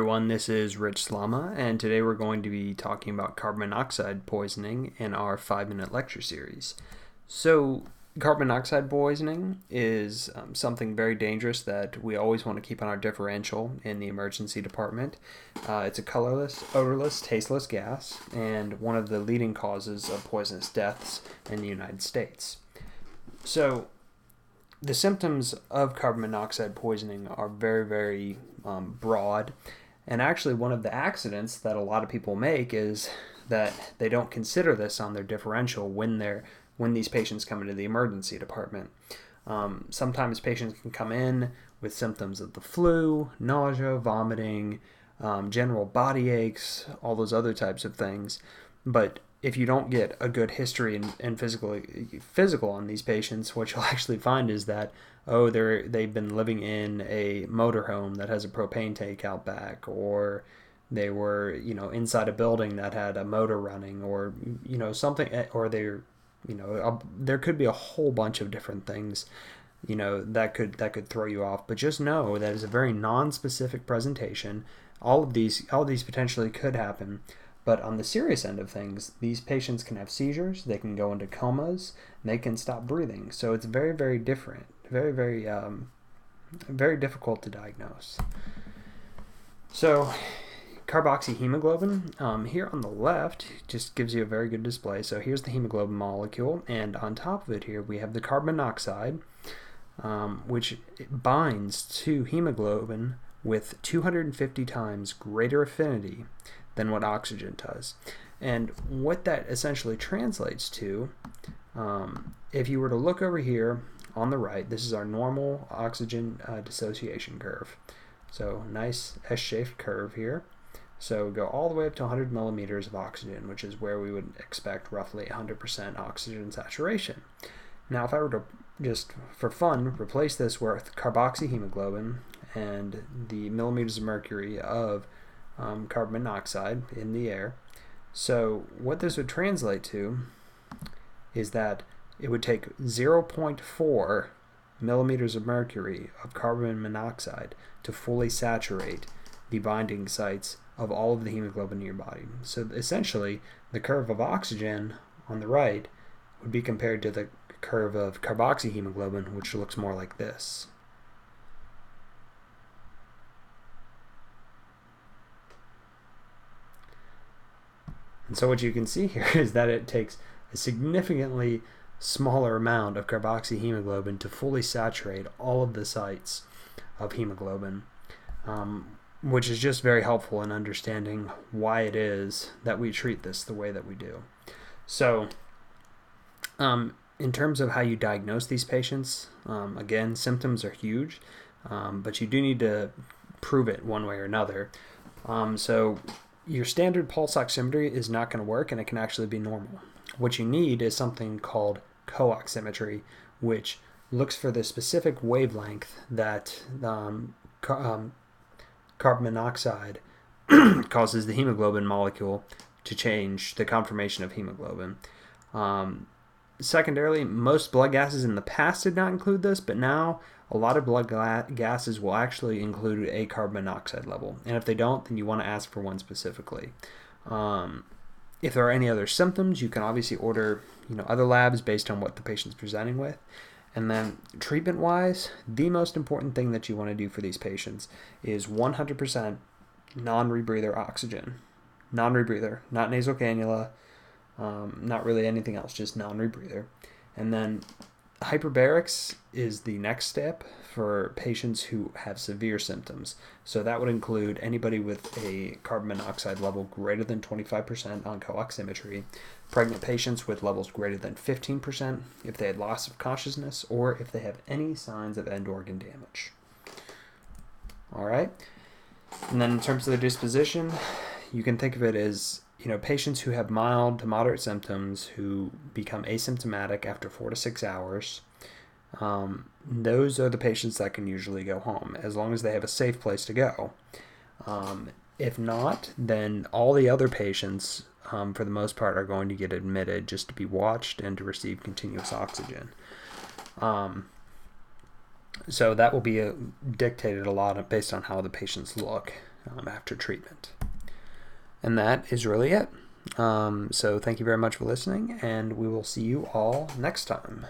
everyone, this is Rich Slama, and today we're going to be talking about carbon monoxide poisoning in our 5-minute lecture series. So, carbon monoxide poisoning is something very dangerous that we always want to keep on our differential in the emergency department. It's a colorless, odorless, tasteless gas, and one of the leading causes of poisonous deaths in the United States. So, the symptoms of carbon monoxide poisoning are very broad, and actually one of the accidents that a lot of people make is that they don't consider this on their differential when these patients come into the emergency department. Sometimes patients can come in with symptoms of the flu, nausea, vomiting, general body aches, all those other types of things, but if you don't get a good history and physical on these patients, what you'll actually find is that, they've been living in a motorhome that has a propane tank out back, or they were, inside a building that had a motor running, or, something, or there could be a whole bunch of different things, that could throw you off. But just know that it's a very non-specific presentation. All of these potentially could happen. But on the serious end of things, these patients can have seizures, they can go into comas, and they can stop breathing. So it's very different, very difficult to diagnose. So carboxyhemoglobin, here on the left, just gives you a very good display. So here's the hemoglobin molecule, and on top of it here we have the carbon monoxide, which binds to hemoglobin with 250 times greater affinity than what oxygen does. And what that essentially translates to, if you were to look over here on the right, this is our normal oxygen dissociation curve. So nice S-shaped curve here. So go all the way up to 100 millimeters of oxygen, which is where we would expect roughly 100% oxygen saturation. Now if I were to, just for fun, replace this with carboxyhemoglobin and the millimeters of mercury of carbon monoxide in the air. So what this would translate to is that it would take 0.4 millimeters of mercury of carbon monoxide to fully saturate the binding sites of all of the hemoglobin in your body. So essentially, the curve of oxygen on the right would be compared to the curve of carboxyhemoglobin, which looks more like this. And so what you can see here is that it takes a significantly smaller amount of carboxyhemoglobin to fully saturate all of the sites of hemoglobin, which is just very helpful in understanding why it is that we treat this the way that we do. So in terms of how you diagnose these patients, again, symptoms are huge, but you do need to prove it one way or another. So your standard pulse oximetry is not going to work, and it can actually be normal. What you need is something called co-oximetry, which looks for the specific wavelength that carbon monoxide causes the hemoglobin molecule to change the conformation of hemoglobin. Secondarily, most blood gases in the past did not include this, but now a lot of blood gases will actually include a carbon monoxide level. And if they don't, then you want to ask for one specifically. If there are any other symptoms, you can obviously order other labs based on what the patient's presenting with. And then treatment-wise, the most important thing that you want to do for these patients is 100% non-rebreather oxygen. Non-rebreather, not nasal cannula, not really anything else, just non-rebreather. And then hyperbarics is the next step for patients who have severe symptoms. So that would include anybody with a carbon monoxide level greater than 25% on co-oximetry, pregnant patients with levels greater than 15% if they had loss of consciousness, or if they have any signs of end organ damage. All right. And then in terms of the disposition, you can think of it as patients who have mild to moderate symptoms who become asymptomatic after 4 to 6 hours. Those are the patients that can usually go home, as long as they have a safe place to go. If not, then all the other patients, for the most part, are going to get admitted just to be watched and to receive continuous oxygen. So that will be dictated a lot based on how the patients look. after treatment. And that is really it. So thank you very much for listening, and we will see you all next time.